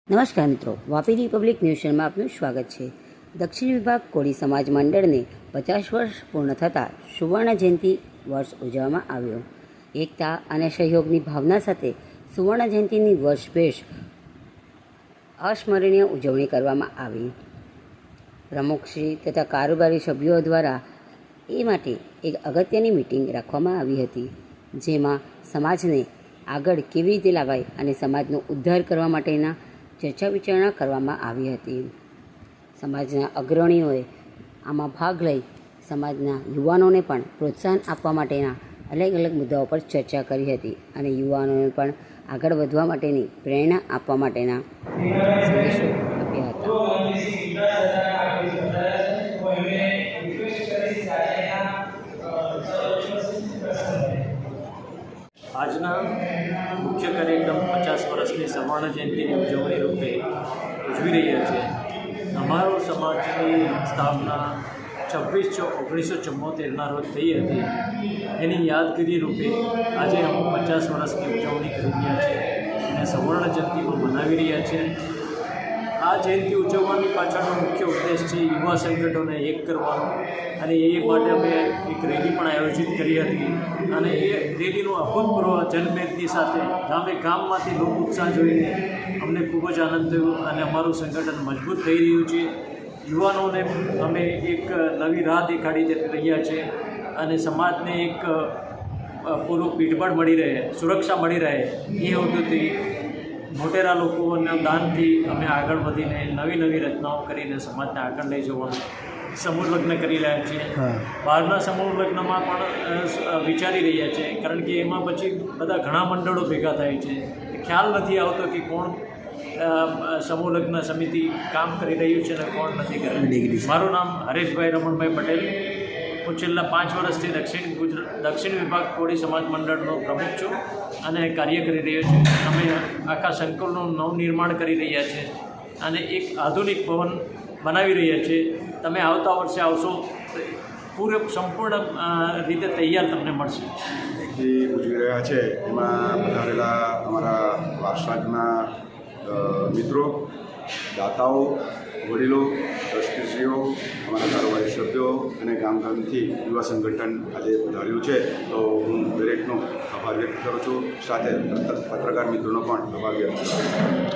નમસ્કાર મિત્રો, Vapi Republic news ચેનલમાં આપનું સ્વાગત છે। દક્ષિણ વિભાગ કોળી સમાજ મંડળને 50 વર્ષ પૂર્ણ થતાં સુવર્ણ જયંતિ વર્ષ ઉજવવામાં આવ્યો। એકતા અને સહયોગની ભાવના સાથે સુવર્ણ જયંતિની વર્ષભેર અસ્મરણીય ઉજવણી કરવામાં આવી। પ્રમુખશ્રી તથા કારોબારી સભ્યો દ્વારા એ માટે એક અગત્યની મિટિંગ રાખવામાં આવી હતી, જેમાં સમાજને આગળ કેવી રીતે લાવાય અને સમાજનો ઉદ્ધાર કરવા માટેના ચર્ચા વિચારણા કરવામાં આવી હતી। સમાજના અગ્રણીઓએ આમાં ભાગ લઈ સમાજના યુવાનોને પણ પ્રોત્સાહન આપવા માટેના અલગ અલગ મુદ્દાઓ પર ચર્ચા કરી હતી અને યુવાનોને પણ આગળ વધવા માટેની પ્રેરણા આપવા માટેના સંદેશો આપ્યા હતા। આજના મુખ્ય કાર્યક્રમ 50 વર્ષની સુવર્ણ જયંતિની ઉજવણી રૂપે ઉજવી રહ્યા છે। અમારો સમાજની સ્થાપના 26/6/1974ના રોજ થઈ હતી। એની યાદગીરી રૂપે આજે અમે 50 વર્ષની ઉજવણી કરી રહ્યા છીએ અને સુવર્ણ જયંતિ પણ મનાવી રહ્યા છીએ। આ જયંતિ ઉજવવાની પાછળનો મુખ્ય ઉદ્દેશ છે યુવા સંગઠનોને એક કરવાનો, અને એ માટે અમે એક રેલી પણ આયોજિત કરી હતી અને એ રેલીનું અભૂતપૂર્વ જનમેદની સાથે ગામમાંથી લોક ઉત્સાહ જોઈને અમને ખૂબ જ આનંદ થયો અને અમારું સંગઠન મજબૂત થઈ રહ્યું છે। યુવાનોને અમે એક નવી રાહ દેખાડી રહ્યા છે અને સમાજને એક પૂરું પીઠબળ મળી રહે, સુરક્ષા મળી રહે એ હેતુથી મોટેરા લોકોના દાનથી અમે આગળ વધીને નવી રચનાઓ કરીને સમાજને આગળ લઈ જવાનું સમૂહ લગ્ન કરી રહ્યા છીએ। બહારના સમૂહ લગ્નમાં પણ વિચારી રહ્યા છે, કારણ કે એમાં પછી બધા ઘણા મંડળો ભેગા થાય છે, ખ્યાલ નથી આવતો કે કોણ સમૂહ લગ્ન સમિતિ કામ કરી રહ્યું છે અને કોણ નથી કરી રહ્યું। મારું નામ હરેશભાઈ રમણભાઈ પટેલ, હું છેલ્લા 5 વર્ષથી દક્ષિણ વિભાગ કોળી સમાજ મંડળનો પ્રમુખ છું અને કાર્ય કરી રહ્યો છું। અમે આખા સંકુલનું નવનિર્માણ કરી રહ્યા છીએ અને એક આધુનિક ભવન બનાવી રહ્યા છીએ। તમે આવતા વર્ષે આવશો સંપૂર્ણ રીતે તૈયાર તમને મળશે। ઉજવી રહ્યા છે એમાં પધારેલા અમારા વારસાગના મિત્રો, દાતાઓ, વડીલો, ટ્રસ્ટીશ્રીઓ, અમારા કારોબારી સભ્યો અને ગામથી યુવા સંગઠન આજે પધાર્યું છે, તો હું દરેકનો આભાર વ્યક્ત કરું છું, સાથે પત્રકાર મિત્રોનો પણ આભાર વ્યક્ત કરું છું।